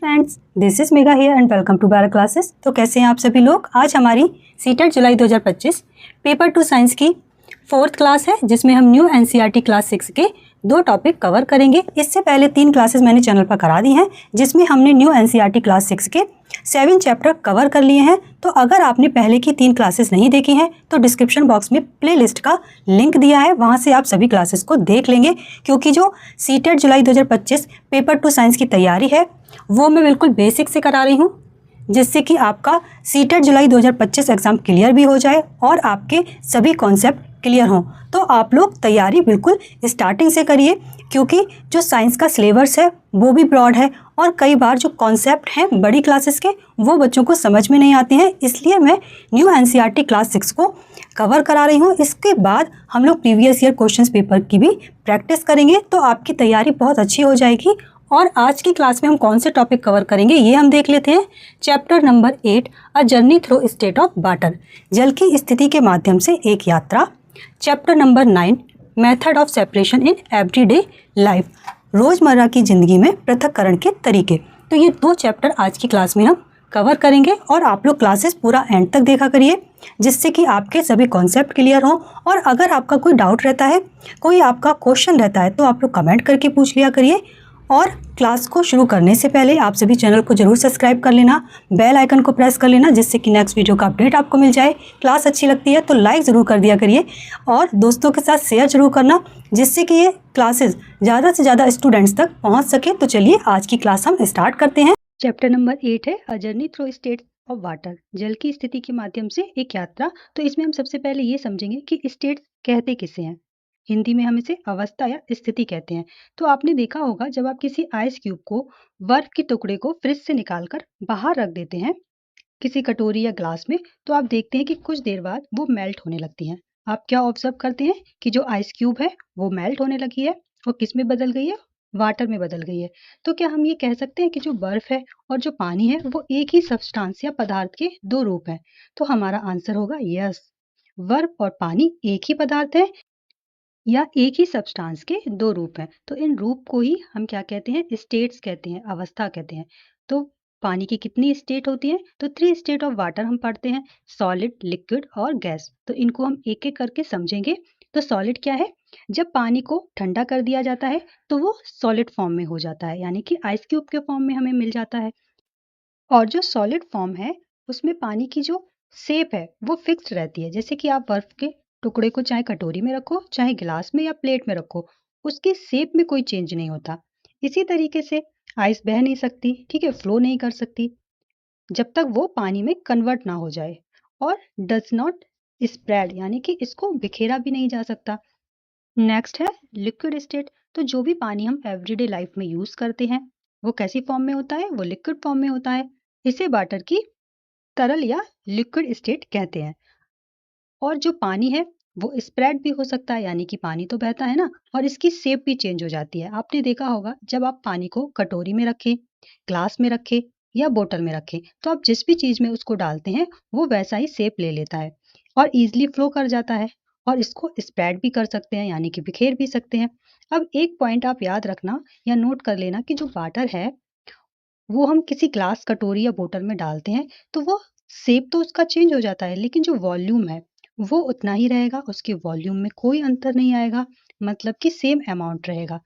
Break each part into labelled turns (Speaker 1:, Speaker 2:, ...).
Speaker 1: Friends, this is Mega here and welcome to Bara classes. तो कैसे हैं आप सभी लोग। आज हमारी सीटेट जुलाई 2025 पेपर 2 साइंस की 4th क्लास है, जिसमें हम न्यू एनसीईआरटी क्लास 6 के 2 टॉपिक कवर करेंगे। इससे पहले 3 क्लासेस मैंने चैनल पर करा दी हैं, जिसमें हमने न्यू एनसीईआरटी क्लास 6 के 7 चैप्टर कवर कर लिए हैं। तो अगर आपने पहले की 3 क्लासेस नहीं देखी हैं तो डिस्क्रिप्शन बॉक्स में प्लेलिस्ट का लिंक दिया है, वहां से आप सभी क्लासेस को देख लेंगे। क्योंकि जो सीटेट जुलाई 2025 पेपर 2 साइंस की तैयारी है वो मैं बिल्कुल बेसिक से करा रही हूँ, जिससे कि आपका सीटेट जुलाई 2025 एग्ज़ाम क्लियर भी हो जाए और आपके सभी कॉन्सेप्ट क्लियर हों। तो आप लोग तैयारी बिल्कुल स्टार्टिंग से करिए, क्योंकि जो साइंस का सिलेबस है वो भी ब्रॉड है और कई बार जो कॉन्सेप्ट हैं बड़ी क्लासेस के वो बच्चों को समझ में नहीं आते हैं। इसलिए मैं न्यू एनसीईआरटी क्लास 6 को कवर करा रही हूँ। इसके बाद हम लोग प्रीवियस ईयर क्वेश्चन पेपर की भी प्रैक्टिस करेंगे, तो आपकी तैयारी बहुत अच्छी हो जाएगी। और आज की क्लास में हम कौन से टॉपिक कवर करेंगे ये हम देख लेते हैं। Chapter number 8 a journey through state of water, जल की स्थिति के माध्यम से एक यात्रा। Chapter number 9 method of separation in everyday life, रोज़मर्रा की ज़िंदगी में पृथक्करण के तरीके। तो ये 2 चैप्टर आज की क्लास में हम कवर करेंगे और आप लोग क्लासेस पूरा एंड तक देखा करिए, जिससे कि आपके सभी कॉन्सेप्ट क्लियर हों। और अगर आपका कोई डाउट रहता है, कोई आपका क्वेश्चन रहता है, तो आप लोग कमेंट करके पूछ लिया करिए। और क्लास को शुरू करने से पहले आप सभी चैनल को जरूर सब्सक्राइब कर लेना, बेल आइकन को प्रेस कर लेना, जिससे कि नेक्स्ट वीडियो का अपडेट आपको मिल जाए। क्लास अच्छी लगती है तो लाइक ज़रूर कर दिया करिए और दोस्तों के साथ शेयर जरूर करना, जिससे कि ये क्लासेस ज़्यादा से ज़्यादा स्टूडेंट्स तक पहुँच सके। तो चलिए आज की क्लास हम स्टार्ट करते हैं। चैप्टर नंबर 8 है a journey through state of water, जल की स्थिति के माध्यम से एक यात्रा। तो इसमें हम सबसे पहले ये समझेंगे कि स्टेट कहते किसे हैं। हिंदी में हम इसे अवस्था या स्थिति कहते हैं। तो आपने देखा होगा, जब आप किसी आइस क्यूब को, बर्फ के टुकड़े को फ्रिज से निकालकर बाहर रख देते हैं किसी कटोरी या ग्लास में, तो आप देखते हैं कि कुछ देर बाद वो मेल्ट होने लगती हैं। आप क्या ऑब्जर्व करते हैं कि जो आइस क्यूब है वो मेल्ट होने लगी है और किस में बदल गई है, वाटर में बदल गई है। तो क्या हम ये कह सकते हैं कि जो बर्फ है और जो पानी है वो एक ही सब्सटेंस या पदार्थ के 2 रूप हैं? तो हमारा आंसर होगा यस, बर्फ और पानी एक ही पदार्थ है या एक ही सब्सटेंस के 2 रूप हैं। तो इन रूप को ही हम क्या कहते हैं, स्टेट्स कहते हैं, अवस्था कहते हैं। तो पानी की कितनी स्टेट होती हैं? तो 3 स्टेट ऑफ वाटर हम पढ़ते हैं, सॉलिड, लिक्विड और गैस। तो इनको हम एक-एक करके समझेंगे। तो सॉलिड क्या है? जब पानी को ठंडा कर दिया जाता है तो वो सॉलिड फॉर्म में हो जाता है, यानी कि आइस क्यूब के फॉर्म में हमें मिल जाता है। और जो सॉलिड फॉर्म है उसमें पानी की जो शेप है वो फिक्स्ड रहती है। जैसे कि आप बर्फ के टुकड़े को चाहे कटोरी में रखो, चाहे गिलास में या प्लेट में रखो, उसकी शेप में कोई चेंज नहीं होता। इसी तरीके से आइस बह नहीं सकती, ठीक है, फ्लो नहीं कर सकती जब तक वो पानी में कन्वर्ट ना हो जाए। और डज नॉट स्प्रेड, यानी कि इसको बिखेरा भी नहीं जा सकता। नेक्स्ट है लिक्विड स्टेट। तो जो भी पानी हम एवरीडे लाइफ में यूज करते हैं वो कैसी फॉर्म में होता है? वो लिक्विड फॉर्म में होता है। इसे वाटर की तरल या लिक्विड स्टेट कहते हैं। और जो पानी है वो स्प्रेड भी हो सकता है, यानी कि पानी तो बहता है ना, और इसकी शेप भी चेंज हो जाती है। आपने देखा होगा, जब आप पानी को कटोरी में रखें, ग्लास में रखें या बोतल में रखें, तो आप जिस भी चीज में उसको डालते हैं वो वैसा ही शेप ले लेता है और इजिली फ्लो कर जाता है। और इसको स्प्रेड भी कर सकते हैं, यानी कि बिखेर भी सकते हैं। अब एक पॉइंट आप याद रखना या नोट कर लेना कि जो वाटर है वो हम किसी ग्लास, कटोरी या बोतल में डालते हैं तो वो शेप तो उसका चेंज हो जाता है, लेकिन जो वॉल्यूम है वो उतना ही रहेगा, उसके वॉल्यूम में कोई अंतर नहीं आएगा, मतलब कि सेम अमाउंट रहेगा।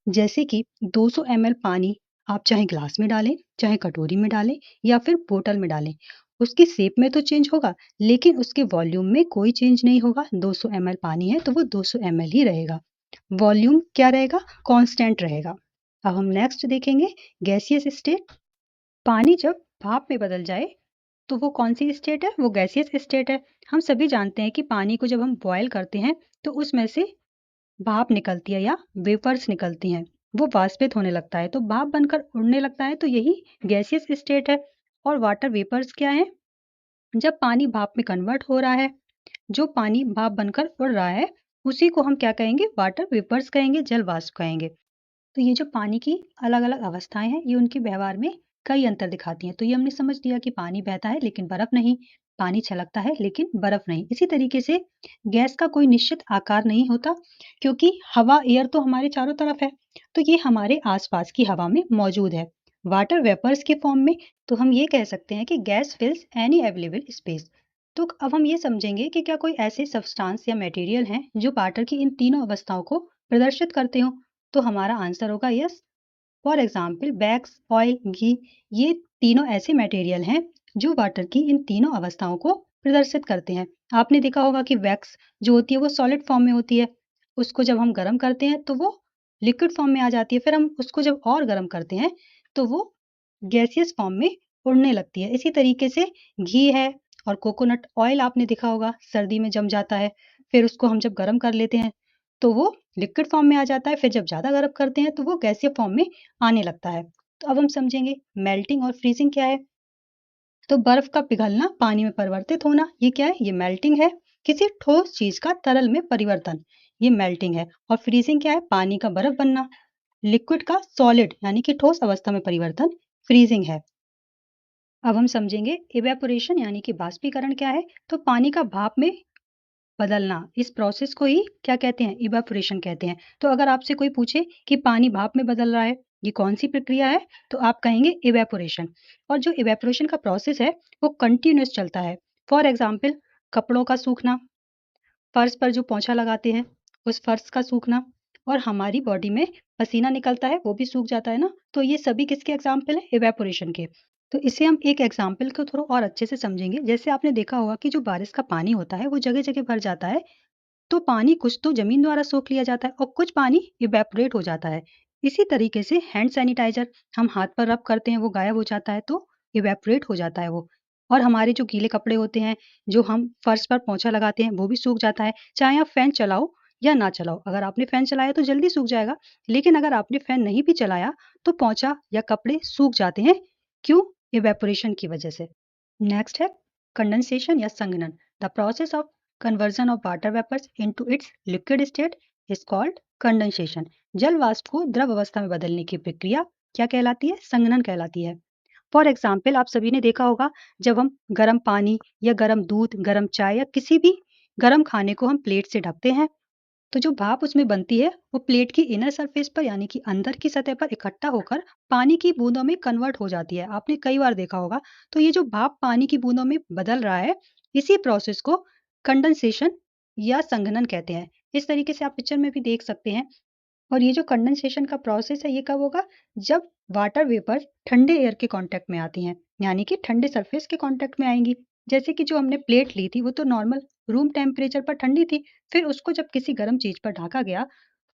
Speaker 1: जैसे कि 200 ml पानी आप चाहे ग्लास में डालें, चाहे कटोरी में डालें या फिर बोतल में डालें, उसकी शेप में तो चेंज होगा लेकिन उसके वॉल्यूम में कोई चेंज नहीं होगा। 200 ml पानी है तो वो 200 ml ही रहेगा, वॉल्यूम क्या रहेगा? कांस्टेंट रहेगा। अब हम नेक्स्ट देखेंगे गैसियस स्टेट। पानी जब भाप में बदल जाए तो वो कौन सी स्टेट है? वो गैसियस स्टेट है। हम सभी जानते हैं कि पानी को जब हम बॉयल करते हैं तो उसमें से भाप निकलती है या वेपर्स निकलती हैं, वो वाष्पित होने लगता है तो भाप बनकर उड़ने लगता है, तो यही गैसियस स्टेट है। और वाटर वेपर्स क्या है? जब पानी भाप में कन्वर्ट हो रहा है, जो पानी भाप बनकर उड़ रहा है उसी को हम क्या कहेंगे? वाटर वेपर्स कहेंगे, जल वाष्प कहेंगे। तो ये जो पानी की अलग-अलग अवस्थाएं हैं ये उनके व्यवहार में कई अंतर दिखाती हैं। तो ये हमने समझ लिया कि पानी बहता है लेकिन बर्फ नहीं, पानी छलकता है लेकिन बर्फ नहीं। इसी तरीके से गैस का कोई निश्चित आकार नहीं होता, क्योंकि हवा, एयर तो हमारे चारों तरफ है, तो ये हमारे आसपास की हवा में मौजूद है। वाटर वेपर्स के फॉर्म में तो हम ये कह सकते हैं कि गैस फिल्स एनी अवेलेबल स्पेस। तो अब हम ये समझेंगे कि क्या कोई ऐसे सब्सटेंस या मटेरियल हैं जो वाटर की इन तीनों अवस्थाओं को प्रदर्शित करते हो। तो हमारा आंसर होगा yes. For example wax, oil, घी, ये तीनों ऐसे मटेरियल हैं जो वाटर की इन तीनों अवस्थाओं को प्रदर्शित करते हैं। आपने देखा होगा कि वैक्स जो होती है वो सॉलिड फॉर्म में होती है, उसको जब हम गर्म करते हैं तो वो लिक्विड फॉर्म में आ जाती है, फिर हम उसको जब और गर्म करते हैं तो वो गैसियस फॉर्म में उड़ने लगती है। इसी तरीके से घी है और कोकोनट ऑयल आपने देखा होगा सर्दी में जम जाता है, फिर उसको हम जब गर्म कर लेते हैं तो वो लिक्विड फॉर्म में आ जाता है, फिर जब ज़्यादा गर्म करते हैं तो वो गैसीय फॉर्म में आने लगता है। तो अब हम समझेंगे मेल्टिंग और फ्रीजिंग क्या है। तो बर्फ का पिघलना, पानी में परिवर्तित होना, ये क्या है? ये मेल्टिंग है। किसी ठोस चीज का तरल में परिवर्तन, ये मेल्टिंग है। और फ्रीजिंग क्या है? पानी का बर्फ बनना, लिक्विड का सॉलिड यानी कि ठोस अवस्था में परिवर्तन फ्रीजिंग है। अब हम समझेंगे इवेपोरेशन यानी कि बाष्पीकरण क्या है। तो पानी का भाप में बदलना, इस प्रोसेस को ही क्या कहते हैं? इवेपोरेशन कहते हैं। तो अगर आपसे कोई पूछे कि पानी भाप में बदल रहा है, ये कौन सी प्रक्रिया है? तो आप कहेंगे इवेपोरेशन। और जो इवेपोरेशन का प्रोसेस है वो कंटिन्यूअस चलता है। फॉर एग्जाम्पल कपड़ों का सूखना, फर्श पर जो पोंछा लगाते हैं उस फर्श का सूखना, और हमारी बॉडी में पसीना निकलता है वो भी सूख जाता है ना। तो ये सभी किसके एग्जाम्पल है? इवेपोरेशन के। तो इसे हम एक एग्जाम्पल को थोड़ा और अच्छे से समझेंगे। जैसे आपने देखा होगा कि जो बारिश का पानी होता है वो जगह जगह भर जाता है, तो पानी कुछ तो जमीन द्वारा सोख लिया जाता है और कुछ पानी इवेपोरेट हो जाता है। इसी तरीके से हैंड सैनिटाइजर हम हाथ पर रब करते हैं वो गायब हो जाता है, तो इवेपोरेट हो जाता है वो। और हमारे जो गीले कपड़े होते हैं जो हम फर्श पर पोंछा लगाते हैं वो भी सूख जाता है, चाहे आप फैन चलाओ या ना चलाओ। अगर आपने फैन चलाया तो जल्दी सूख जाएगा, लेकिन अगर आपने फैन नहीं भी चलाया तो पोंछा या कपड़े सूख जाते हैं। क्यों? इवेपोरेशन की वजह से। नेक्स्ट है कंडेंसेशन या संघनन। The process of conversion of water vapours into its liquid state is called condensation. जल वाष्प को द्रव अवस्था में बदलने की प्रक्रिया क्या कहलाती है? संघनन कहलाती है। फॉर एग्जाम्पल आप सभी ने देखा होगा जब हम गर्म पानी या गर्म दूध, गर्म चाय या किसी भी गर्म खाने को हम प्लेट से ढकते हैं, तो जो भाप उसमें बनती है वो प्लेट की इनर सरफेस पर यानी कि अंदर की सतह पर इकट्ठा होकर पानी की बूंदों में कन्वर्ट हो जाती है। आपने कई बार देखा होगा। तो ये जो भाप पानी की बूंदों में बदल रहा है, इसी प्रोसेस को कंडेंसेशन या संघनन कहते हैं। इस तरीके से आप पिक्चर में भी देख सकते हैं। और ये जो कंडेंसेशन का प्रोसेस है ये कब होगा? जब वाटर वेपर ठंडे एयर के कांटेक्ट में आती हैं, यानी कि ठंडे सरफेस के कांटेक्ट में आएंगी। जैसे कि जो हमने प्लेट ली थी वो तो नॉर्मल रूम टेम्परेचर पर ठंडी थी, फिर उसको जब किसी गर्म चीज पर ढका गया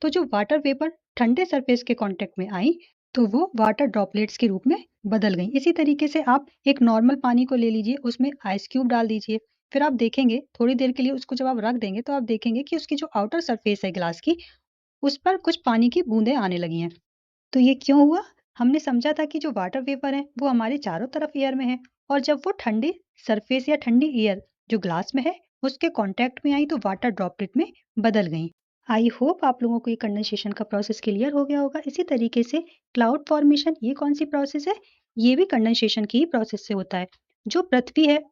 Speaker 1: तो जो वाटर वेपर ठंडे सरफेस के कांटेक्ट में आई तो वो वाटर ड्रॉपलेट्स के रूप में बदल गई। इसी तरीके से आप एक नॉर्मल पानी को ले लीजिए, उसमें आइस क्यूब डाल दीजिए, फिर आप देखेंगे थोड़ी देर के लिए उसको जब आप रख देंगे तो आप देखेंगे कि उसकी जो आउटर सरफेस है ग्लास की, उस पर कुछ पानी की बूंदें आने लगी हैं। तो ये क्यों हुआ? हमने समझा था कि जो वाटर वेपर है वो हमारे चारों तरफ एयर में है, और जब वो ठंडी सरफेस या ठंडी एयर जो ग्लास में है उसके कांटेक्ट में आई तो वाटर ड्रॉपलेट में बदल गई। आई होप आप लोगों को ये कंडेंसेशन का प्रोसेस क्लियर हो गया होगा। इसी तरीके से क्लाउड फॉर्मेशन, ये कौन सी प्रोसेस है? ये भी कंडेंसेशन की ही प्रोसेस से होता है। जो पृथ्वी है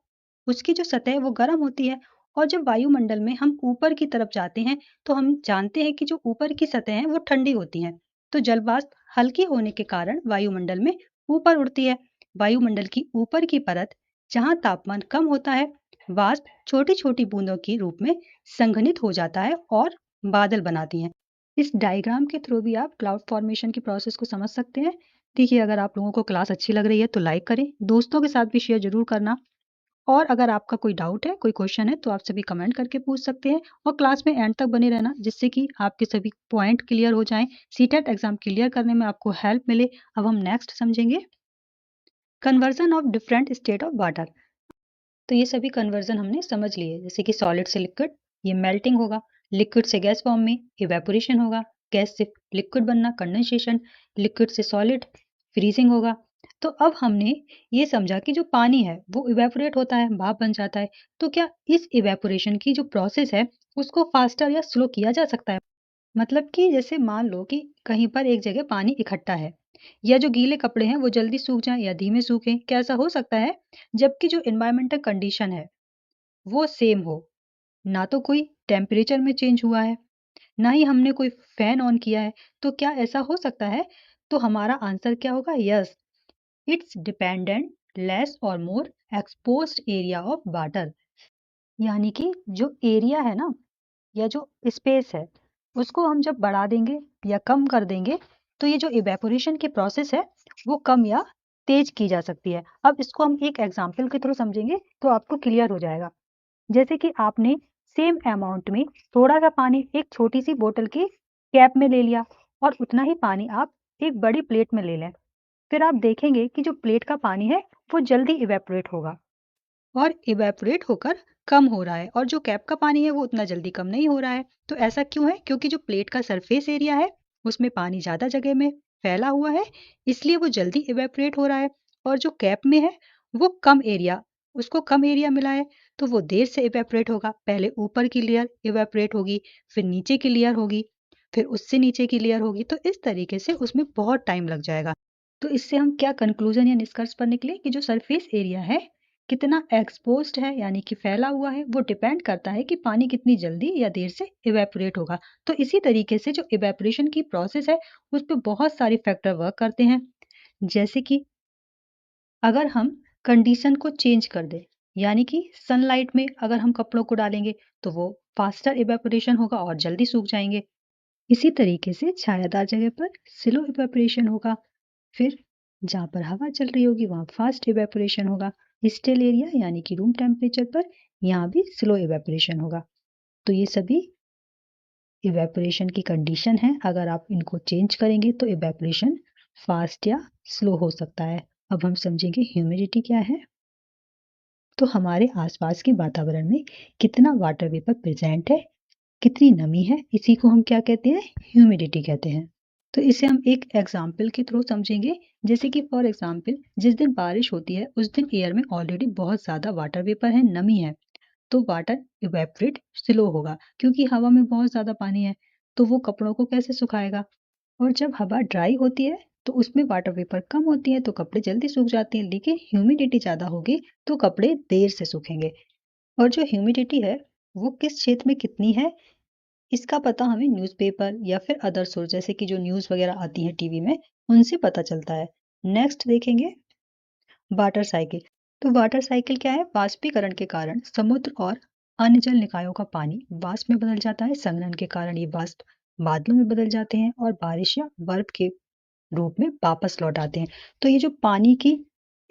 Speaker 1: उसकी जो सतह है वो गर्म होती है, और जब वायुमंडल में हम ऊपर की तरफ जाते हैं तो हम जानते हैं कि जो ऊपर की सतह है वो ठंडी होती है। तो जल वाष्प हल्की होने के कारण वायुमंडल में ऊपर उड़ती है। वायुमंडल की ऊपर की परत जहाँ तापमान कम होता है, वाष्प छोटी छोटी बूंदों के रूप में संघनित हो जाता है और बादल बनाती हैं। इस डायग्राम के थ्रू भी आप क्लाउड फॉर्मेशन की प्रोसेस को समझ सकते हैं। देखिए, अगर आप लोगों को क्लास अच्छी लग रही है तो लाइक करें, दोस्तों के साथ भी शेयर जरूर करना। और अगर आपका कोई डाउट है, कोई क्वेश्चन है तो आप सभी कमेंट करके पूछ सकते हैं, और क्लास में एंड तक बने रहना जिससे कि आपके सभी पॉइंट क्लियर हो जाएं, सीटेट एग्जाम क्लियर करने में आपको हेल्प मिले। अब हम नेक्स्ट समझेंगे conversion of different state of water. तो ये सभी कन्वर्जन हमने समझ लिए, जैसे कि सॉलिड से लिक्विड, ये मेल्टिंग होगा। लिक्विड से गैस फॉर्म में इवेपोरेशन होगा। गैस से लिक्विड बनना कंडेंसेशन। लिक्विड से सॉलिड फ्रीजिंग होगा। तो अब हमने ये समझा कि जो पानी है वो इवेपोरेट होता है, भाप बन जाता है। तो क्या इस इवेपोरेशन की जो प्रोसेस है उसको फास्टर या स्लो किया जा सकता है? मतलब कि जैसे मान लो कि कहीं पर एक जगह पानी इकट्ठा है, या जो गीले कपड़े हैं वो जल्दी सूख जाएं या धीमे सूखें, क्या ऐसा हो सकता है? जबकि जो एनवायरमेंटल कंडीशन है वो सेम हो, ना तो कोई टेम्परेचर में चेंज हुआ है, ना ही हमने कोई फैन ऑन किया है, तो क्या ऐसा हो सकता है? तो हमारा आंसर क्या होगा? यस। इट्स डिपेंडेंट लेस और मोर एक्सपोज्ड एरिया ऑफ वाटर। यानी कि जो एरिया है ना, या जो स्पेस है, उसको हम जब बढ़ा देंगे या कम कर देंगे तो ये जो इवेपोरेशन की प्रोसेस है वो कम या तेज की जा सकती है। अब इसको हम एक एग्जांपल के थ्रू समझेंगे तो आपको क्लियर हो जाएगा। जैसे कि आपने सेम अमाउंट में थोड़ा सा पानी एक छोटी सी बोतल की कैप में ले लिया और उतना ही पानी आप एक बड़ी प्लेट में ले लें, फिर आप देखेंगे कि जो प्लेट का पानी है वो जल्दी इवेपोरेट होगा और इवेपोरेट होकर कम हो रहा है, और जो कैप का पानी है वो उतना जल्दी कम नहीं हो रहा है। तो ऐसा क्यों है? क्योंकि जो प्लेट का सरफेस एरिया है उसमें पानी ज़्यादा जगह में फैला हुआ है, इसलिए वो जल्दी इवेपोरेट हो रहा है। और जो कैप में है वो कम एरिया, उसको कम एरिया मिला है, तो वो देर से इवेपोरेट होगा। पहले ऊपर की लेयर इवेपोरेट होगी, फिर नीचे की लेयर होगी, फिर उससे नीचे की लेयर होगी, तो इस तरीके से उसमें बहुत टाइम लग जाएगा। तो इससे हम क्या कंक्लूजन या निष्कर्ष पर निकले कि जो सरफेस एरिया है कितना एक्सपोज्ड है यानी कि फैला हुआ है, वो डिपेंड करता है कि पानी कितनी जल्दी या देर से इवेपोरेट होगा। तो इसी तरीके से जो इवेपोरेशन की प्रोसेस है उस पर बहुत सारे फैक्टर वर्क करते हैं। जैसे कि अगर हम कंडीशन को चेंज कर दें, यानी कि सनलाइट में अगर हम कपड़ों को डालेंगे तो वो फास्टर इवेपोरेशन होगा और जल्दी सूख जाएंगे। इसी तरीके से छायादार जगह पर स्लो इवेपोरेशन होगा, फिर जहाँ पर हवा चल रही होगी वहाँ फास्ट इवेपोरेशन होगा। स्टिल एरिया यानी कि रूम टेम्परेचर पर यहाँ भी स्लो इवेपोरेशन होगा। तो ये सभी इवेपोरेशन की कंडीशन है, अगर आप इनको चेंज करेंगे तो इवेपोरेशन फास्ट या स्लो हो सकता है। अब हम समझेंगे ह्यूमिडिटी क्या है। तो हमारे आसपास के वातावरण में कितना वाटर वेपर प्रेजेंट है, कितनी नमी है, इसी को हम क्या कहते हैं? ह्यूमिडिटी कहते हैं। तो इसे हम एक एग्जाम्पल के थ्रू समझेंगे। जैसे कि फॉर एग्जाम्पल जिस दिन बारिश होती है उस दिन एयर में ऑलरेडी बहुत ज़्यादा वाटर वेपर है, नमी है, तो वाटर इवेपरेट स्लो होगा क्योंकि हवा में बहुत ज़्यादा पानी है, तो वो कपड़ों को कैसे सुखाएगा। और जब हवा ड्राई होती है तो उसमें वाटर वेपर कम होती है तो कपड़े जल्दी सूख जाते हैं, लेकिन ह्यूमिडिटी ज़्यादा होगी तो कपड़े देर से सूखेंगे। और जो ह्यूमिडिटी है वो किस क्षेत्र में कितनी है, इसका पता हमें न्यूज़पेपर या फिर अदर सोर्स जैसे कि जो न्यूज़ वगैरह आती है टीवी में, उनसे पता चलता है। नेक्स्ट देखेंगे वाटर साइकिल। तो वाटर साइकिल क्या है? वाष्पीकरण के कारण समुद्र और अन्य जल निकायों का पानी वाष्प में बदल जाता है। संघनन के कारण ये वाष्प बादलों में बदल जाते हैं और बारिश या बर्फ के रूप में वापस लौट आते हैं। तो ये जो पानी की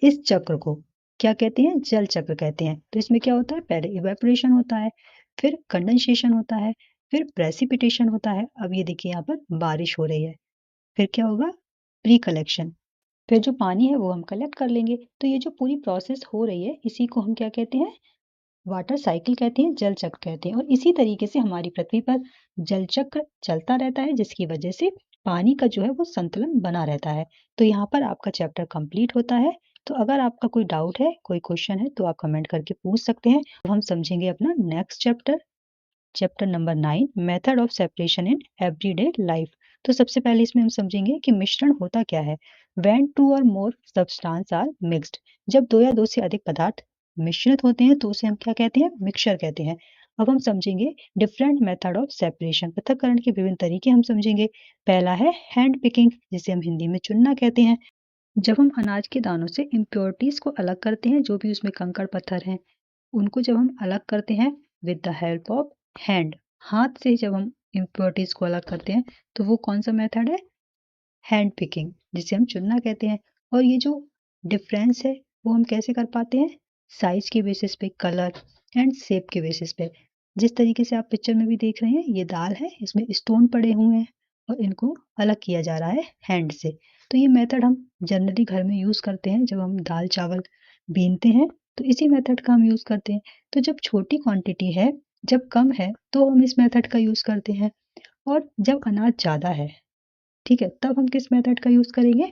Speaker 1: इस चक्र को क्या कहते हैं? जल चक्र कहते हैं। तो इसमें क्या होता है? पहले इवेपोरेशन होता है, फिर कंडेंसेशन होता है, फिर प्रेसिपिटेशन होता है। अब ये देखिए यहाँ पर बारिश हो रही है, फिर क्या होगा? प्री कलेक्शन, फिर जो पानी है वो हम कलेक्ट कर लेंगे। तो ये जो पूरी प्रोसेस हो रही है इसी को हम क्या कहते हैं? वाटर साइकिल कहते हैं, जल चक्र कहते हैं। और इसी तरीके से हमारी पृथ्वी पर जल चक्र चलता रहता है, जिसकी वजह से पानी का जो है वो संतुलन बना रहता है। तो यहाँ पर आपका चैप्टर कंप्लीट होता है। तो अगर आपका कोई डाउट है, कोई क्वेश्चन है, तो आप कमेंट करके पूछ सकते हैं। अब हम समझेंगे अपना next chapter, chapter number 9, method of separation in everyday life. तो सबसे पहले इसमें हम समझेंगे कि मिश्रण होता क्या है। व्हेन टू और मोर सब्सटेंस आर मिक्स्ड, जब दो या दो से अधिक पदार्थ मिश्रित होते हैं तो उसे हम क्या कहते हैं? मिक्सचर कहते हैं। अब हम समझेंगे डिफरेंट मेथड ऑफ सेपरेशन, पृथक्करण के विभिन्न तरीके हम समझेंगे। पहला है हैंड पिकिंग, जिसे हम हिंदी में चुनना कहते हैं। जब हम अनाज के दानों से इम्प्योरिटीज को अलग करते हैं, जो भी उसमें कंकड़ पत्थर हैं उनको जब हम अलग करते हैं with the help of hand, हाथ से जब हम इम्प्योरिटीज को अलग करते हैं, तो वो कौन सा मेथड है? हैंड पिकिंग, जिसे हम चुनना कहते हैं। और ये जो डिफरेंस है वो हम कैसे कर पाते हैं? साइज के बेसिस पे, कलर एंड शेप के बेसिस पे। जिस तरीके से आप पिक्चर में भी देख रहे हैं, ये दाल है, इसमें स्टोन पड़े हुए हैं और इनको अलग किया जा रहा है हैंड से। तो ये मेथड हम जनरली घर में यूज करते हैं जब हम दाल चावल बीनते हैं, तो इसी मेथड का हम यूज करते हैं। तो जब छोटी क्वांटिटी है, जब कम है, तो हम इस मेथड का यूज करते हैं। और जब अनाज ज्यादा है, ठीक है, तब हम किस मेथड का यूज करेंगे?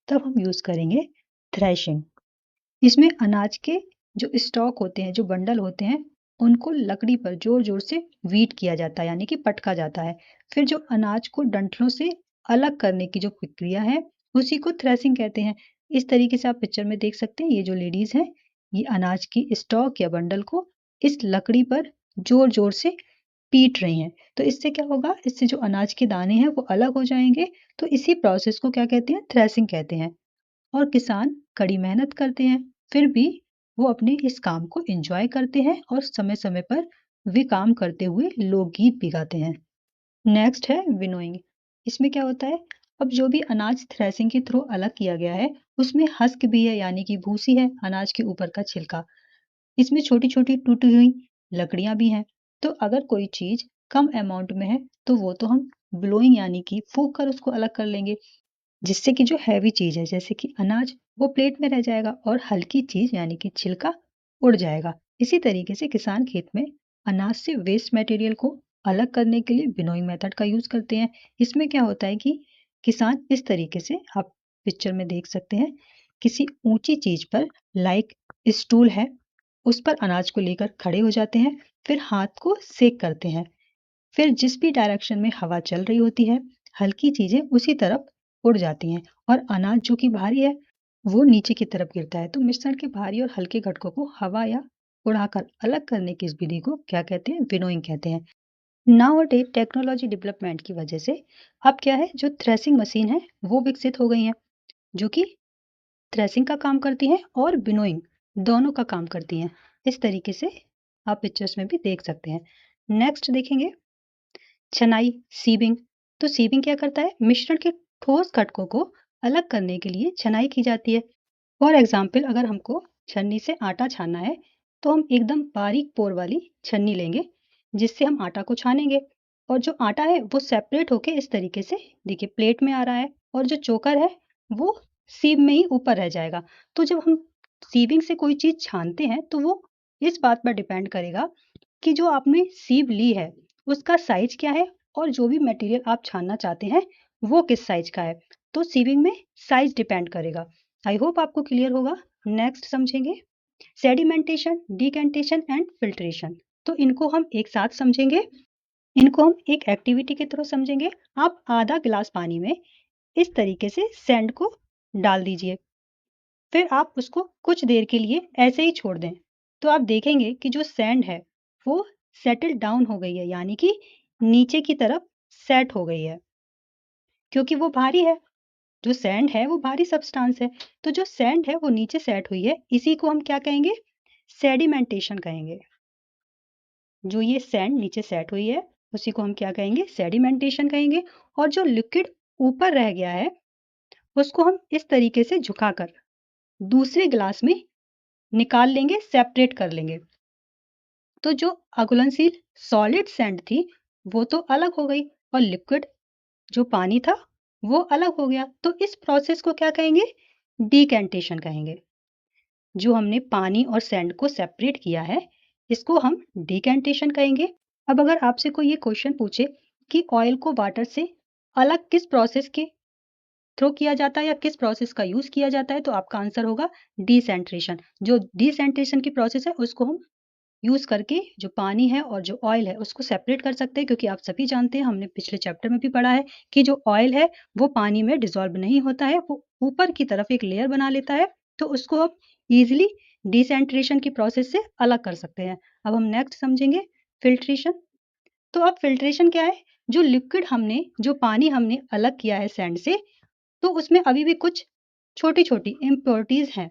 Speaker 1: तब हम यूज करेंगे थ्रेशिंग। इसमें अनाज के जो स्टॉक होते हैं, जो बंडल होते हैं, उनको लकड़ी पर जोर जोर से वीट किया जाता है, यानी कि पटका जाता है। फिर जो अनाज को डंठलों से अलग करने की जो प्रक्रिया है उसी को थ्रेसिंग कहते हैं। इस तरीके से आप पिक्चर में देख सकते हैं, ये जो लेडीज हैं ये अनाज की स्टॉक या बंडल को इस लकड़ी पर जोर जोर से पीट रही हैं। तो इससे क्या होगा? इससे जो अनाज के दाने हैं वो अलग हो जाएंगे। तो इसी प्रोसेस को क्या कहते हैं? थ्रेसिंग कहते हैं। और किसान कड़ी मेहनत करते हैं, फिर भी वो अपने इस काम को एंजॉय करते हैं और समय-समय पर वे काम करते हुए लोकगीत भी गाते हैं। नेक्स्ट है विनोइंग। इसमें क्या होता है, अब जो भी अनाज थ्रेसिंग के थ्रू अलग किया गया है, उसमें हस्क भी है यानी कि भूसी है, अनाज के ऊपर का छिलका। इसमें छोटी-छोटी टूटी हुई लकड़ियाँ भी हैं। तो अगर कोई चीज़ कम अमाउंट में है, तो वो तो हम ब्लोइंग यानी कि फूँक कर उसको अलग कर लेंगे, जिससे कि जो हैवी चीज़ है जैसे कि अनाज वो प्लेट में रह जाएगा और हल्की चीज़ यानी कि छिलका उड़ जाएगा। इसी तरीके से किसान खेत में अनाज से वेस्ट मटेरियल को अलग करने के लिए विनोइंग मेथड का यूज़ करते हैं। इसमें क्या होता है कि किसान इस तरीके से आप पिक्चर में देख सकते हैं, किसी ऊँची चीज़ पर लाइक स्टूल है, उस पर अनाज को लेकर खड़े हो जाते हैं, फिर हाथ को सेक करते हैं। फिर जिस भी डायरेक्शन में हवा चल रही होती है, हल्की चीज़ें उसी तरफ उड़ जाती हैं और अनाज जो कि भारी है, वो नीचे की तरफ गिरता है। तो मिश्रण के भारी और हल्के घटकों को हवा या उड़ाकर अलग करने की इस विधि को क्या कहते हैं? विनोइंग कहते हैं। नाउ-अ-डे टेक्नोलॉजी डेवलपमेंट की वजह से अब क्या है, जो थ्रेसिंग मशीन है, वो विकसित हो गई हैं, जो कि थ्रेसिंग का काम करती हैं और विनोइंग दोनों का काम करती हैं। इस तरीके से आप पिक्चर्स में भी देख सकते हैं। नेक्स्ट देखेंगे छनाई, सीविंग। तो सीविंग क्या करता है? मिश्रण के ठोस घटकों को अलग करने के लिए छनाई की जाती है। फॉर एग्जाम्पल अगर हमको छन्नी से आटा छानना है, तो हम एकदम बारीक पोर वाली छन्नी लेंगे, जिससे हम आटा को छानेंगे। और जो आटा है वो सेपरेट होके इस तरीके से देखिए प्लेट में आ रहा है और जो चोकर है वो सीव में ही ऊपर रह जाएगा। तो जब हम सीविंग से कोई चीज़ छानते हैं तो वो इस बात पर डिपेंड करेगा कि जो आपने सीव ली है उसका साइज क्या है और जो भी मटेरियल आप छानना चाहते हैं वो किस साइज का है। तो सीविंग में साइज डिपेंड करेगा। आई होप आपको क्लियर होगा। नेक्स्ट समझेंगे सेडिमेंटेशन, डिकेंटेशन एंड फिल्ट्रेशन। तो इनको हम एक साथ समझेंगे। इनको हम एक एक्टिविटी के थ्रू समझेंगे। आप आधा गिलास पानी में इस तरीके से सैंड को डाल दीजिए, फिर आप उसको कुछ देर के लिए ऐसे ही छोड़ दें। तो आप देखेंगे कि जो सैंड है वो सेटल डाउन हो गई है यानी कि नीचे की तरफ सेट हो गई है, क्योंकि वो भारी है। जो सैंड है वो भारी सब्सटेंस है, तो जो सैंड है वो नीचे सेट हुई है, इसी को हम क्या कहेंगे? सेडिमेंटेशन कहेंगे। जो ये सैंड नीचे सेट हुई है उसी को हम क्या कहेंगे? सेडिमेंटेशन कहेंगे। और जो लिक्विड ऊपर रह गया है उसको हम इस तरीके से झुकाकर दूसरे गिलास में निकाल लेंगे, सेपरेट कर लेंगे। तो जो अघुलनशील सॉलिड सैंड थी वो तो अलग हो गई और लिक्विड जो पानी था वो अलग हो गया। तो इस प्रोसेस को क्या कहेंगे? डिकेंटेशन कहेंगे। जो हमने पानी और सैंड को सेपरेट किया है इसको हम डिकेंटेशन कहेंगे। अब अगर आपसे कोई ये क्वेश्चन पूछे कि ऑयल को वाटर से अलग किस प्रोसेस के थ्रू किया जाता है या किस प्रोसेस का यूज किया जाता है, तो आपका आंसर होगा डिसेंट्रेशन। जो डिसेंट्रेशन की प्रोसेस है उसको हम यूज करके जो पानी है और जो ऑयल है उसको सेपरेट कर सकते हैं, क्योंकि आप सभी जानते हैं, हमने पिछले चैप्टर में भी पढ़ा है कि जो ऑयल है वो पानी में डिसॉल्व नहीं होता है, वो ऊपर की तरफ एक लेयर बना लेता है। तो उसको हम इजीली डिसेंट्रेशन की प्रोसेस से अलग कर सकते हैं। अब हम नेक्स्ट समझेंगे फिल्ट्रेशन। तो अब फिल्ट्रेशन क्या है? जो लिक्विड हमने जो पानी हमने अलग किया है सैंड से, तो उसमें अभी भी कुछ छोटी-छोटी इम्प्योरिटीज़ हैं,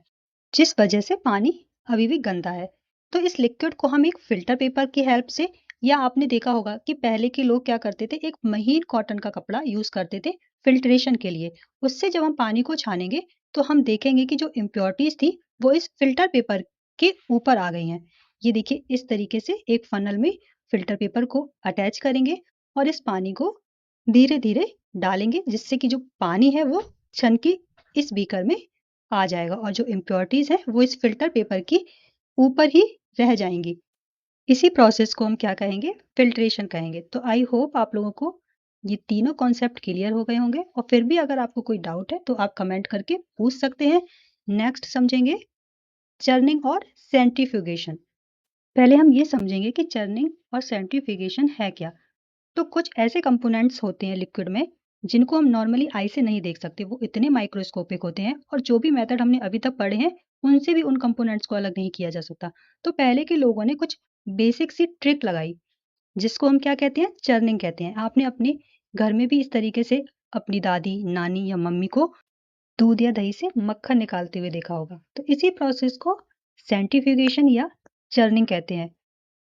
Speaker 1: जिस वजह से पानी अभी भी गंदा है। तो इस लिक्विड को हम एक फ़िल्टर पेपर की हेल्प से, या आपने देखा होगा कि पहले के लोग क्या करते थे, एक महीन कॉटन का कपड़ा यूज़ करते थे फ़िल्ट्रेशन के लिए। उससे जब हम पानी को छानेंगे, तो हम देखेंगे कि जो इम्प्योरिटीज़ थी, वो इस फ़िल्टर पेपर के ऊपर आ गई हैं। ये देखिए इस तरीके से एक फ़नल में फ़िल्टर पेपर को अटैच करेंगे और इस पानी को धीरे-धीरे डालेंगे, जिससे कि जो पानी है वो छन के इस बीकर में आ जाएगा और जो इम्प्योरिटीज़ हैं वो इस फ़िल्टर पेपर की ऊपर ही रह जाएँगी। इसी प्रोसेस को हम क्या कहेंगे? फ़िल्ट्रेशन कहेंगे। तो आई होप आप लोगों को ये तीनों कॉन्सेप्ट क्लियर हो गए होंगे, और फिर भी अगर आपको कोई डाउट है तो आप कमेंट करके पूछ सकते हैं। नेक्स्ट समझेंगे चर्निंग और सेंट्रीफ्यूगेशन। पहले हम ये समझेंगे कि चर्निंग और सेंट्रीफ्यूगेशन है क्या? तो कुछ ऐसे कंपोनेंट्स होते हैं लिक्विड में जिनको हम नॉर्मली आई से नहीं देख सकते, वो इतने माइक्रोस्कोपिक होते हैं और जो भी मेथड हमने अभी तक पढ़े हैं उनसे भी उन कंपोनेंट्स को अलग नहीं किया जा सकता। तो पहले के लोगों ने कुछ बेसिक सी ट्रिक लगाई, जिसको हम क्या कहते हैं? चर्निंग कहते हैं। आपने अपने घर में भी इस तरीके से अपनी दादी, नानी या मम्मी को दूध या दही से मक्खन निकालते हुए देखा होगा। तो इसी प्रोसेस को सेंट्रीफ्यूगेशन या चर्निंग कहते हैं।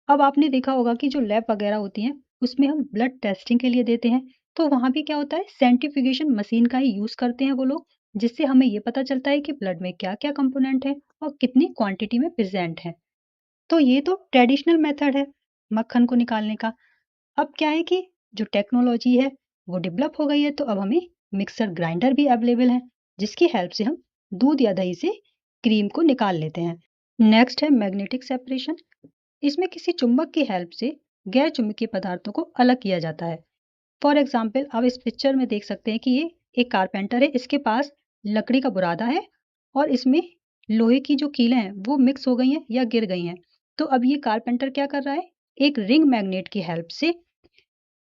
Speaker 1: अब आपने देखा होगा कि जो लैब वगैरह होती हैं उसमें हम ब्लड टेस्टिंग के लिए देते हैं, तो वहाँ भी क्या होता है, सेंट्रीफ्यूगेशन मशीन का ही यूज़ करते हैं वो लोग, जिससे हमें ये पता चलता है कि ब्लड में क्या-क्या कंपोनेंट है और कितनी क्वांटिटी में प्रेज़ेंट है। तो ये तो ट्रेडिशनल मेथड है मक्खन को निकालने का। अब क्या है कि जो टेक्नोलॉजी है वो डेवलप हो गई है, तो अब हमें मिक्सर ग्राइंडर भी अवेलेबल है, जिसकी हेल्प से हम दूध या दही से क्रीम को निकाल लेते हैं। नेक्स्ट है मैग्नेटिक सेपरेशन। इसमें किसी चुंबक की हेल्प से गैर चुंबकीय पदार्थों को अलग किया जाता है। फॉर एग्जाम्पल आप इस पिक्चर में देख सकते हैं कि ये एक कारपेंटर है, इसके पास लकड़ी का बुरादा है और इसमें लोहे की जो कीलें हैं वो मिक्स हो गई हैं या गिर गई हैं। तो अब ये कारपेंटर क्या कर रहा है, एक रिंग मैग्नेट की हेल्प से,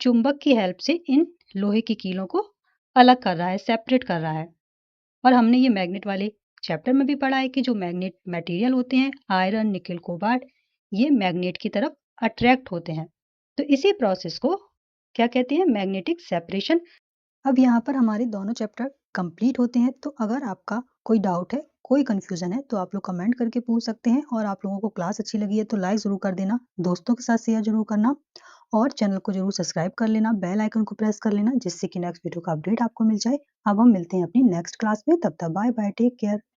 Speaker 1: चुंबक की हेल्प से इन लोहे की कीलों को अलग कर रहा है, सेपरेट कर रहा है। और हमने ये मैग्नेट वाले चैप्टर में भी पढ़ा है कि जो मैग्नेट मटेरियल होते हैं, आयरन, निकेल, कोबाल्ट, ये मैग्नेट की तरफ अट्रैक्ट होते हैं। तो इसी प्रोसेस को क्या कहते हैं, मैग्नेटिक सेपरेशन। अब यहाँ पर हमारे दोनों चैप्टर कंप्लीट होते हैं। तो अगर आपका कोई डाउट है, कोई कंफ्यूजन है, तो आप लोग कमेंट करके पूछ सकते हैं। और आप लोगों को क्लास अच्छी लगी है तो लाइक ज़रूर कर देना, दोस्तों के साथ शेयर ज़रूर करना और चैनल को ज़रूर सब्सक्राइब कर लेना, बेल आइकन को प्रेस कर लेना, जिससे कि नेक्स्ट वीडियो का अपडेट आपको मिल जाए। अब हम मिलते हैं अपनी नेक्स्ट क्लास में, तब तक बाय बाय, टेक केयर।